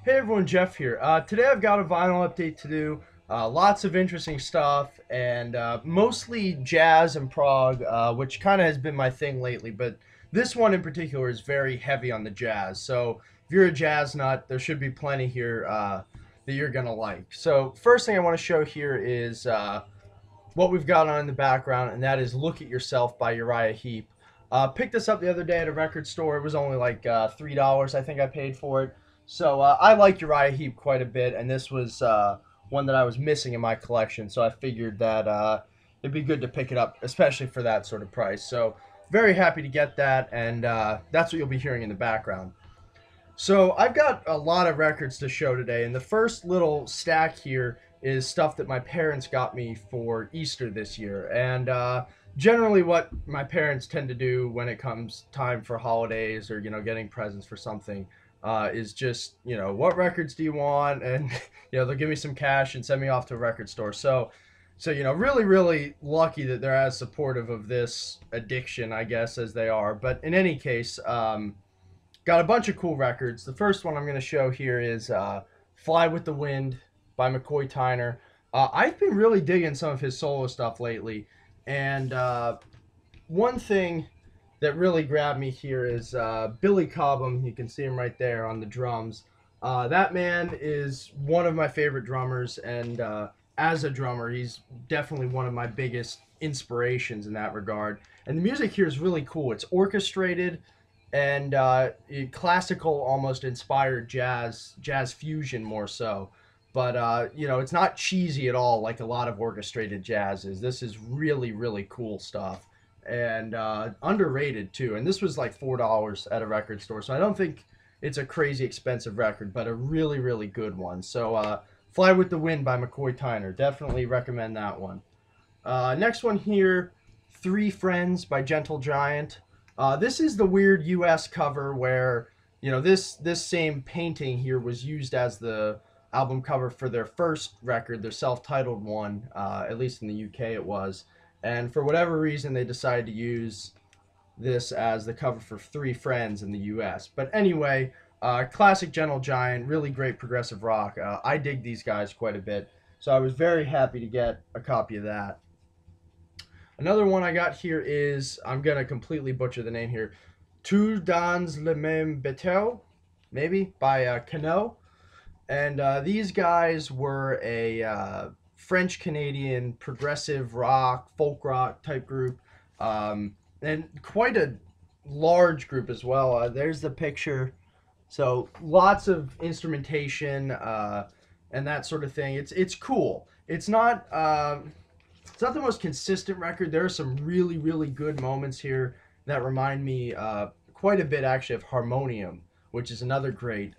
Hey everyone, Jeff here. Today I've got a vinyl update to do. Lots of interesting stuff, and mostly jazz and prog, which kind of has been my thing lately. But this one in particular is very heavy on the jazz. So if you're a jazz nut, there should be plenty here that you're gonna like. So first thing I want to show here is what we've got on in the background, and that is "Look at Yourself" by Uriah Heep. Picked this up the other day at a record store. It was only like $3, I think I paid for it. So I like Uriah Heep quite a bit, and this was one that I was missing in my collection. So I figured that it'd be good to pick it up, especially for that sort of price. So very happy to get that, and that's what you'll be hearing in the background. So I've got a lot of records to show today, and the first little stack here is stuff that my parents got me for Easter this year. And generally, what my parents tend to do when it comes time for holidays or getting presents for something is just what records do you want, and they'll give me some cash and send me off to a record store. So really really lucky that they're as supportive of this addiction, I guess, as they are. But in any case. Got a bunch of cool records. The first one I'm going to show here is Fly with the Wind by McCoy Tyner. I've been really digging some of his solo stuff lately. And one thing that really grabbed me here is Billy Cobham. You can see him right there on the drums. That man is one of my favorite drummers. And as a drummer, he's definitely one of my biggest inspirations in that regard. And the music here is really cool. It's orchestrated and classical, almost inspired jazz fusion more so. But it's not cheesy at all like a lot of orchestrated jazz is. This is really really cool stuff, and underrated too. And this was like $4 at a record store, so I don't think it's a crazy expensive record, but a really really good one. So Fly with the Wind by McCoy Tyner, definitely recommend that one. Next one here, Three Friends by Gentle Giant. This is the weird U.S. cover where this same painting here was used as the album cover for their first record, their self-titled one. At least in the UK it was, and for whatever reason they decided to use this as the cover for Three Friends in the U.S. But anyway, classic Gentle Giant, really great progressive rock. I dig these guys quite a bit, so I was very happy to get a copy of that. Another one I got here is, I'm going to completely butcher the name here, Tout dans le même bateau, maybe, by Cano. And these guys were a French-Canadian progressive rock, folk rock type group, and quite a large group as well. There's the picture. So lots of instrumentation and that sort of thing. It's cool. It's not the most consistent record. There are some really, really good moments here that remind me quite a bit, actually, of Harmonium, which is another great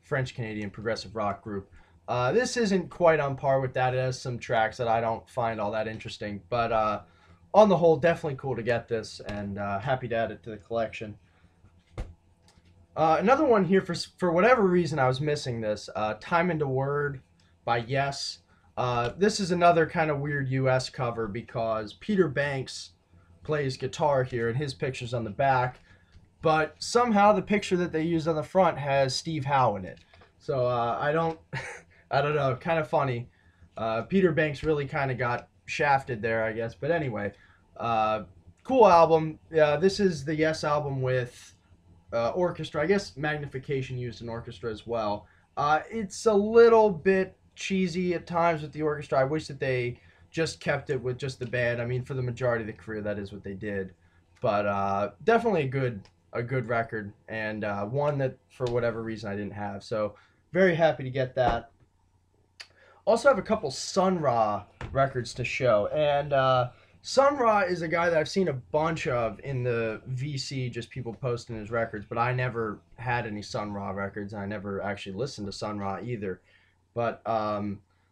French-Canadian progressive rock group. This isn't quite on par with that. It has some tracks that I don't find all that interesting, but on the whole, definitely cool to get this, and happy to add it to the collection. Another one here, for whatever reason I was missing this, Time into Word by Yes. This is another kind of weird US cover because Peter Banks plays guitar here and his picture's on the back, but somehow the picture that they used on the front has Steve Howe in it. So I don't, I don't know, kind of funny. Peter Banks really kind of got shafted there, I guess. But anyway, cool album. This is the Yes album with orchestra. I guess magnification used in orchestra as well. It's a little bit cheesy at times with the orchestra. I wish that they just kept it with just the band. I mean, for the majority of the career, that is what they did. But definitely a good record, and one that for whatever reason I didn't have. So very happy to get that. Also have a couple Sun Ra records to show, and Sun Ra is a guy that I've seen a bunch of in the VC, just people posting his records, but I never had any Sun Ra records, and I never actually listened to Sun Ra either. But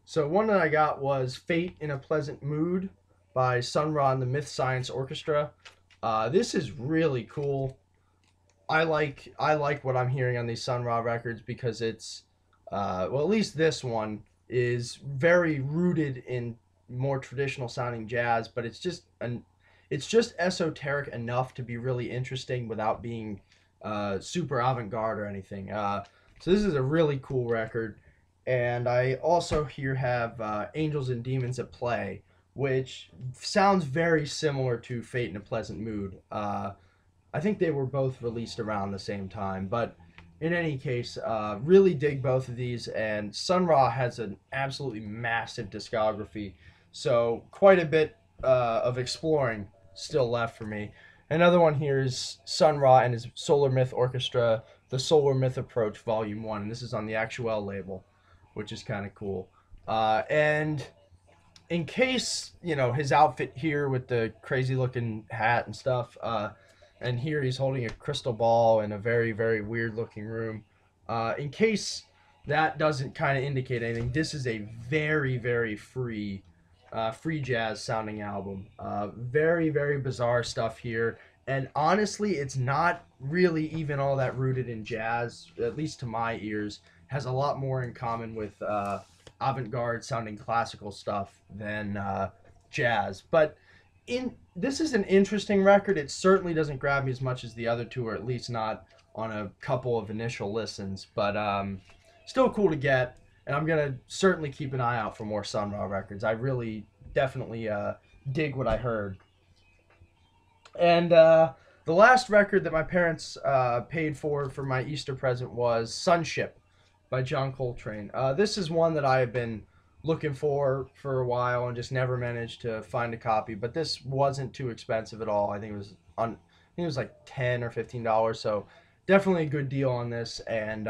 so one that I got was Fate in a Pleasant Mood by Sun Ra and the Myth Science Orchestra. This is really cool. I like what I'm hearing on these Sun Ra records because it's well, at least this one is very rooted in more traditional sounding jazz, but it's just esoteric enough to be really interesting without being super avant-garde or anything. So this is a really cool record. And I also here have Angels and Demons at Play, which sounds very similar to Fate in a Pleasant Mood. I think they were both released around the same time, but in any case, really dig both of these. And Sun Ra has an absolutely massive discography, so quite a bit of exploring still left for me. Another one here is Sun Ra and his Solar Myth Orchestra, the Solar Myth Approach Volume 1, and this is on the Actuel label, which is kind of cool. And in case, his outfit here with the crazy looking hat and stuff, and here he's holding a crystal ball in a very, very weird looking room. In case that doesn't kind of indicate anything, this is a very, very free jazz sounding album. Very, very bizarre stuff here. And honestly, it's not really even all that rooted in jazz, at least to my ears. Has a lot more in common with avant-garde sounding classical stuff than jazz. But this is an interesting record. It certainly doesn't grab me as much as the other two, or at least not on a couple of initial listens. But still cool to get, and I'm gonna certainly keep an eye out for more Sun Ra records. I really definitely dig what I heard. And the last record that my parents paid for my Easter present was Sunship by John Coltrane. This is one that I have been looking for a while and just never managed to find a copy. But this wasn't too expensive at all. I think it was like $10 or $15. So definitely a good deal on this, and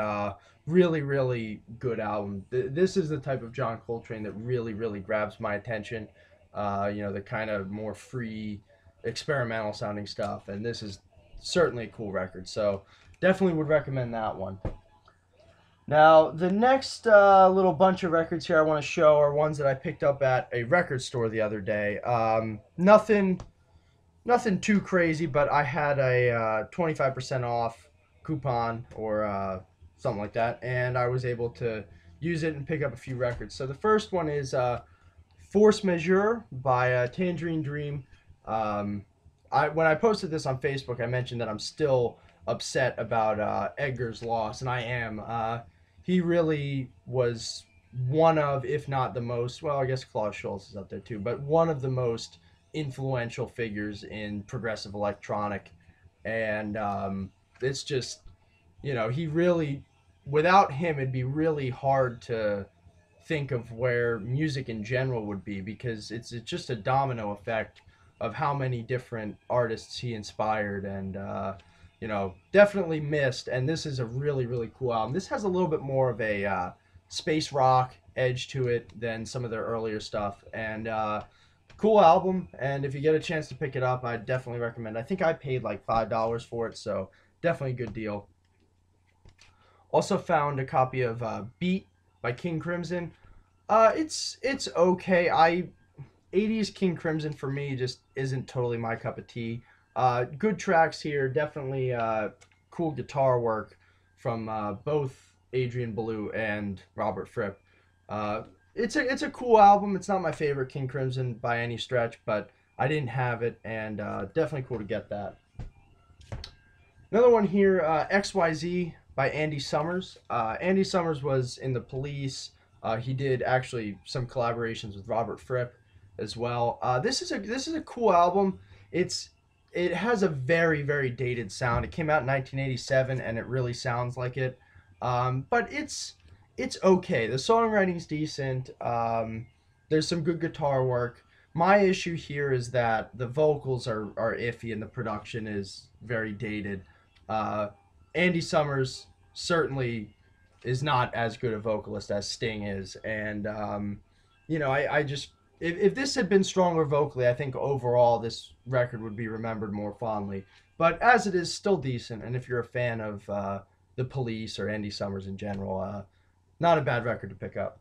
really, really good album. This is the type of John Coltrane that really, really grabs my attention. The kind of more free, experimental sounding stuff, and this is certainly a cool record. So definitely would recommend that one. Now, the next little bunch of records here I want to show are ones that I picked up at a record store the other day. Nothing too crazy, but I had a 25% off coupon or something like that, and I was able to use it and pick up a few records. So the first one is Force Majeure by Tangerine Dream. When I posted this on Facebook, I mentioned that I'm still upset about Edgar's loss, and I am. He really was one of, if not the most, well, I guess Klaus Schulze is up there too, but one of the most influential figures in progressive electronic. And it's just, he really, without him, it'd be really hard to think of where music in general would be, because it's just a domino effect of how many different artists he inspired, and definitely missed. And this is a really, really cool album. This has a little bit more of a space rock edge to it than some of their earlier stuff, and cool album. And if you get a chance to pick it up, I definitely recommend. I think I paid like $5 for it, so definitely a good deal. Also found a copy of Beat by King Crimson. It's okay. 80s King Crimson for me just isn't totally my cup of tea. Good tracks here, definitely cool guitar work from both Adrian Belew and Robert Fripp. It's a cool album. It's not my favorite King Crimson by any stretch, but I didn't have it, and definitely cool to get that. Another one here, XYZ by Andy Summers. Andy Summers was in The Police. He did actually some collaborations with Robert Fripp as well. This is a cool album. It has a very, very dated sound. It came out in 1987, and it really sounds like it. But it's okay. The songwriting's decent. There's some good guitar work. My issue here is that the vocals are iffy, and the production is very dated. Andy Summers certainly is not as good a vocalist as Sting is, and I just, if this had been stronger vocally, I think overall this record would be remembered more fondly. But as it is, still decent. And if you're a fan of The Police or Andy Summers in general, not a bad record to pick up.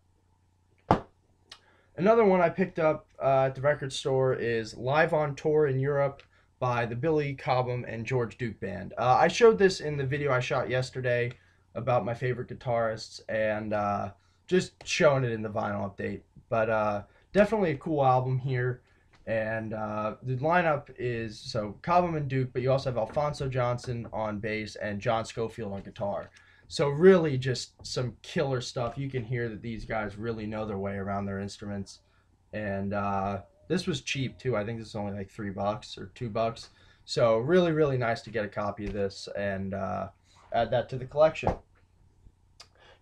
Another one I picked up at the record store is Live on Tour in Europe by the Billy Cobham and George Duke Band. I showed this in the video I shot yesterday about my favorite guitarists, and just showing it in the vinyl update. But definitely a cool album here. And the lineup is, so Cobham and Duke, but you also have Alphonso Johnson on bass and John Scofield on guitar. So really just some killer stuff. You can hear that these guys really know their way around their instruments. And this was cheap too. I think this is only like $3 or $2. So really, really nice to get a copy of this and add that to the collection.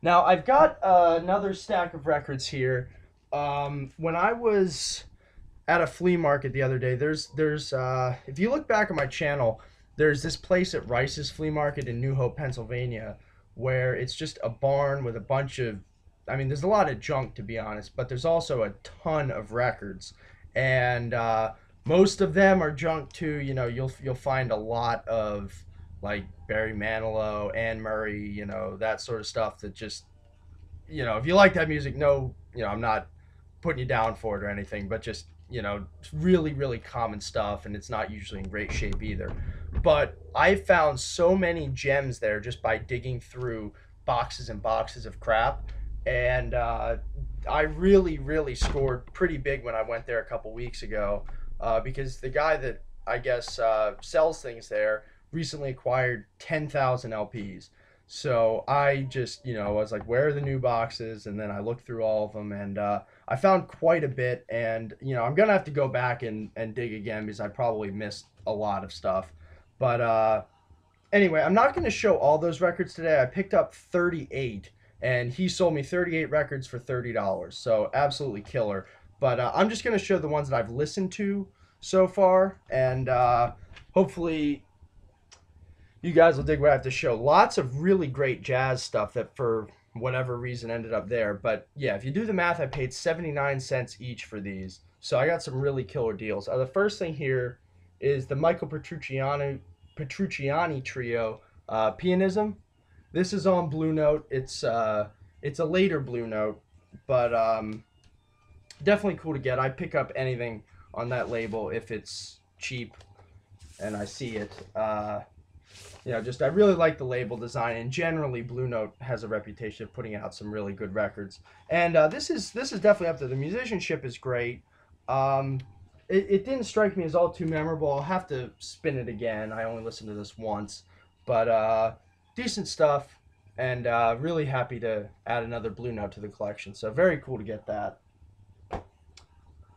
Now I've got another stack of records here. When I was at a flea market the other day, there's if you look back at my channel, there's this place at Rice's Flea Market in New Hope, Pennsylvania, where it's just a barn with a bunch of, I mean, there's a lot of junk to be honest, but there's also a ton of records, and most of them are junk too. You know, you'll find a lot of like Barry Manilow, Anne Murray, you know, that sort of stuff that just, you know, if you like that music, no, you know, I'm not putting you down for it or anything, but just, you know, it's really, really common stuff, and it's not usually in great shape either. But I found so many gems there just by digging through boxes and boxes of crap, and I really, really scored pretty big when I went there a couple weeks ago, because the guy that I guess sells things there recently acquired 10,000 LPs. So I just, you know, I was like, where are the new boxes? And then I looked through all of them, and I found quite a bit. And, you know, I'm going to have to go back and dig again because I probably missed a lot of stuff. But anyway, I'm not going to show all those records today. I picked up 38, and he sold me 38 records for $30. So absolutely killer. But I'm just going to show the ones that I've listened to so far, and hopefully you guys will dig what I have to show. Lots of really great jazz stuff that for whatever reason ended up there. But yeah, if you do the math, I paid 79 cents each for these. So I got some really killer deals. The first thing here is the Michael Petrucciani trio, Pianism. This is on Blue Note. It's a later Blue Note, but definitely cool to get. I pick up anything on that label if it's cheap and I see it. You know, just I really like the label design, and generally Blue Note has a reputation of putting out some really good records. And this is definitely up there. The musicianship is great. It didn't strike me as all too memorable. I'll have to spin it again. I only listened to this once, but decent stuff, and really happy to add another Blue Note to the collection. So very cool to get that.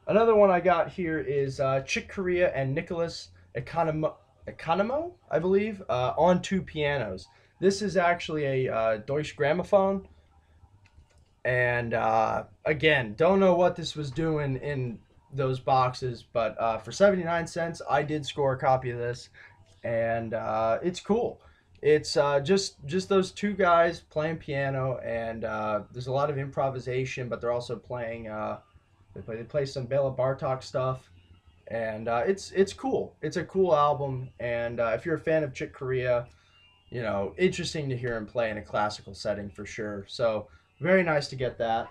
Another one I got here is Chick Corea and Nicholas Economo, I believe, on two pianos. This is actually a Deutsche Grammophon, and again, don't know what this was doing in those boxes, but for 79 cents, I did score a copy of this, and it's cool. It's just those two guys playing piano, and there's a lot of improvisation, but they're also playing. They play some Bela Bartok stuff, and it's cool. It's a cool album, and if you're a fan of Chick Corea, you know, interesting to hear him play in a classical setting for sure. So very nice to get that.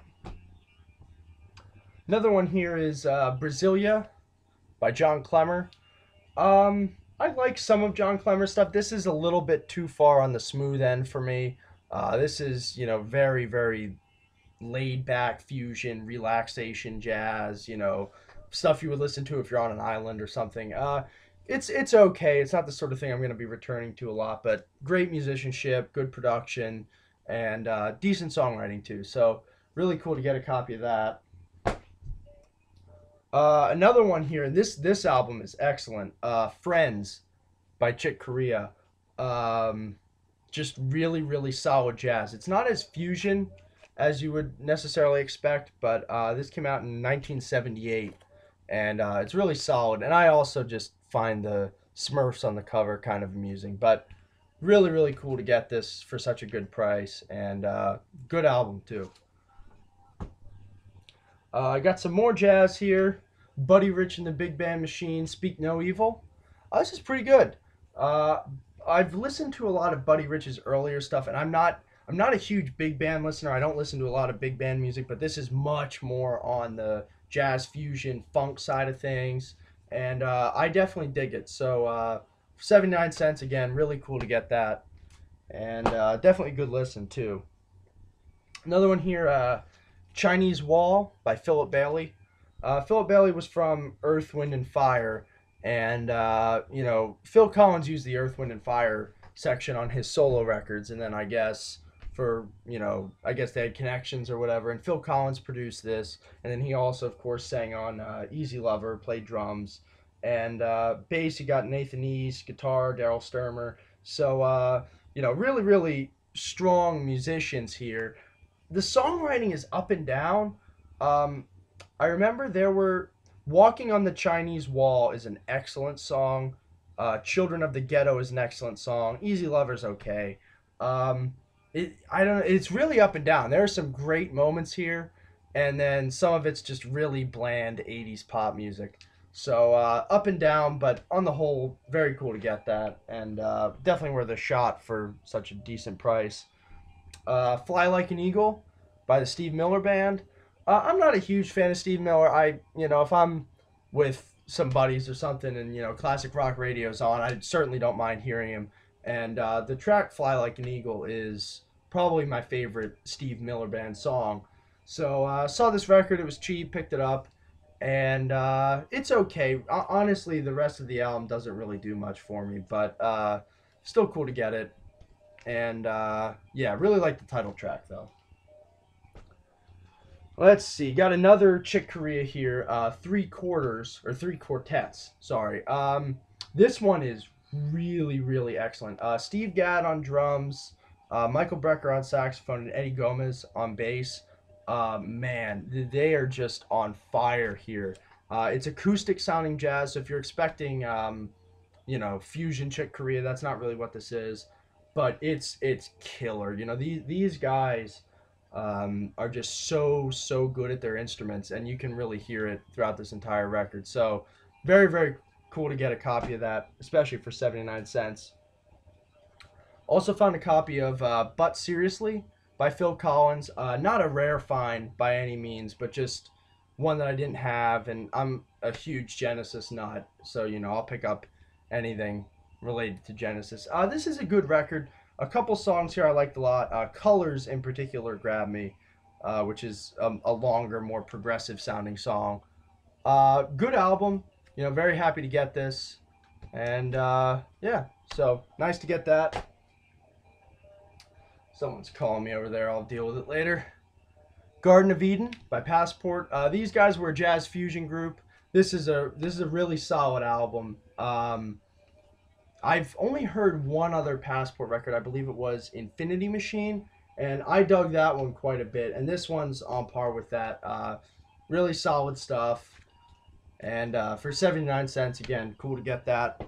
Another one here is Brasilia by John Clemmer. I like some of John Clemmer's stuff. This is a little bit too far on the smooth end for me. This is, you know, very, very laid back fusion, relaxation jazz, you know, stuff you would listen to if you're on an island or something. It's okay. It's not the sort of thing I'm going to be returning to a lot, but great musicianship, good production, and decent songwriting too. So really cool to get a copy of that. Another one here, and this album is excellent. Friends by Chick Corea. Just really, really solid jazz. It's not as fusion as you would necessarily expect, but this came out in 1978, and it's really solid. And I also just find the Smurfs on the cover kind of amusing, but really, really cool to get this for such a good price, and good album too. I got some more jazz here. Buddy Rich and the Big Band Machine, Speak No Evil. This is pretty good. I've listened to a lot of Buddy Rich's earlier stuff, and I'm not a huge big band listener. I don't listen to a lot of big band music, but this is much more on the jazz fusion funk side of things, and I definitely dig it. So 79 cents again, really cool to get that, and definitely a good listen too. Another one here, Chinese Wall by Philip Bailey. Philip Bailey was from Earth, Wind, and Fire, and you know, Phil Collins used the Earth, Wind, and Fire section on his solo records, and then I guess for, you know, I guess they had connections or whatever. And Phil Collins produced this, and then he also, of course, sang on Easy Lover, played drums, and bass. You got Nathan East, guitar, Daryl Sturmer. So you know, really, really strong musicians here. The songwriting is up and down. Um, I remember there were "Walking on the Chinese Wall" is an excellent song. "Children of the Ghetto" is an excellent song. "Easy Lover's" okay. Um, I don't know. It's really up and down. There are some great moments here, and then some of it's just really bland '80s pop music. So up and down, but on the whole, very cool to get that, and definitely worth a shot for such a decent price. "Fly Like an Eagle" by the Steve Miller Band. I'm not a huge fan of Steve Miller. You know, if I'm with some buddies or something and, you know, classic rock radio's on, I certainly don't mind hearing him. And the track "Fly Like an Eagle" is probably my favorite Steve Miller Band song. So saw this record, it was cheap, picked it up, and it's okay. Honestly, the rest of the album doesn't really do much for me, but still cool to get it. And yeah, really like the title track though. Let's see, got another Chick Corea here. Three quarters or three quartets. Sorry. This one is really, really excellent. Steve Gadd on drums, Michael Brecker on saxophone, and Eddie Gomez on bass. Man, they are just on fire here. It's acoustic sounding jazz. So if you're expecting, you know, fusion Chick Corea, that's not really what this is, but it's killer. You know, these guys are just so good at their instruments, and you can really hear it throughout this entire record. So very, very cool to get a copy of that, especially for 79 cents. Also found a copy of "But Seriously" by Phil Collins. Not a rare find by any means, but just one that I didn't have, and I'm a huge Genesis nut, so, you know, I'll pick up anything related to Genesis. This is a good record. A couple songs here I liked a lot. "Colors" in particular grabbed me, which is a longer, more progressive sounding song. Good album. You know, very happy to get this. And yeah, so nice to get that. Someone's calling me over there. I'll deal with it later. "Garden of Eden" by Passport. These guys were a jazz fusion group. This is a really solid album. I've only heard one other Passport record. I believe it was "Infinity Machine," and I dug that one quite a bit. And this one's on par with that. Really solid stuff. And for 79 cents, again, cool to get that.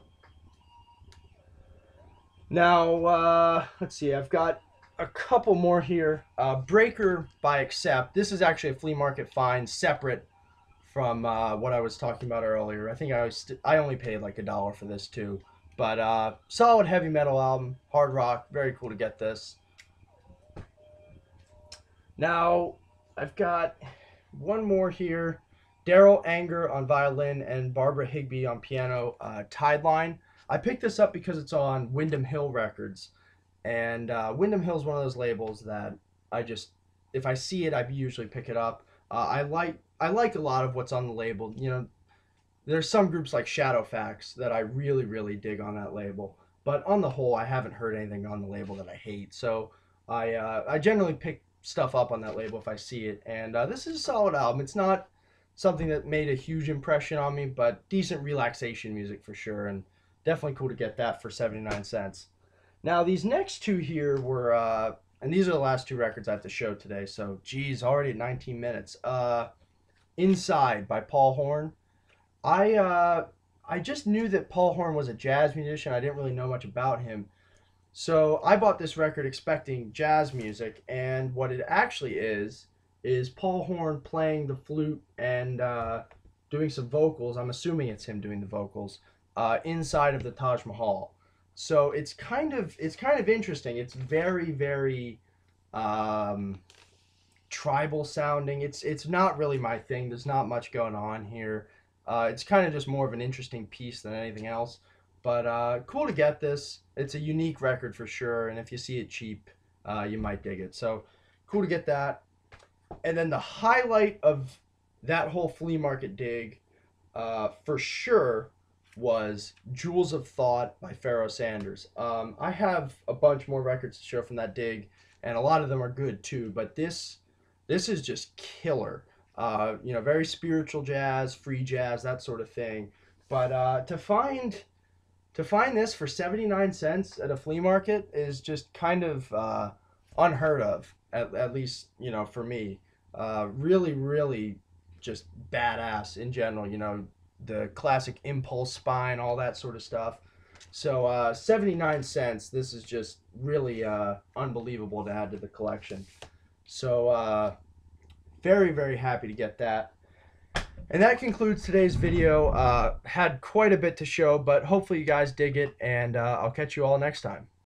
Now, let's see. I've got a couple more here. "Breaker" by Accept. This is actually a flea market find, separate from what I was talking about earlier. I think I only paid like $1 for this too. But solid heavy metal album, hard rock, very cool to get this. Now, I've got one more here. Daryl Anger on violin and Barbara Higbee on piano, "Tideline." I picked this up because it's on Windham Hill Records. And Windham Hill is one of those labels that I just, if I see it, I usually pick it up. I like a lot of what's on the label. You know, there's some groups like Shadowfax that I really, really dig on that label. But on the whole, I haven't heard anything on the label that I hate. So I generally pick stuff up on that label if I see it. And this is a solid album. It's not something that made a huge impression on me, but decent relaxation music for sure. And definitely cool to get that for 79 cents. Now, these next two here were, and these are the last two records I have to show today. So, geez, already at 19 minutes. "Inside" by Paul Horn. I just knew that Paul Horn was a jazz musician. I didn't really know much about him. So I bought this record expecting jazz music, and what it actually is Paul Horn playing the flute and doing some vocals. I'm assuming it's him doing the vocals inside of the Taj Mahal. So it's kind of interesting. It's very, very um, tribal sounding. It's not really my thing. There's not much going on here. It's kind of just more of an interesting piece than anything else. But cool to get this. It's a unique record for sure, and if you see it cheap, you might dig it. So cool to get that. And then the highlight of that whole flea market dig, for sure, was "Jewels of Thought" by Pharoah Sanders. I have a bunch more records to show from that dig, and a lot of them are good too. But this is just killer. You know, very spiritual jazz, free jazz, that sort of thing. But to find this for 79 cents at a flea market is just kind of unheard of, at least, you know, for me. Really, really just badass in general, you know, the classic impulse spine, all that sort of stuff. So 79 cents, this is just really unbelievable to add to the collection. So very, very happy to get that. And that concludes today's video. Had quite a bit to show, but hopefully you guys dig it, and I'll catch you all next time.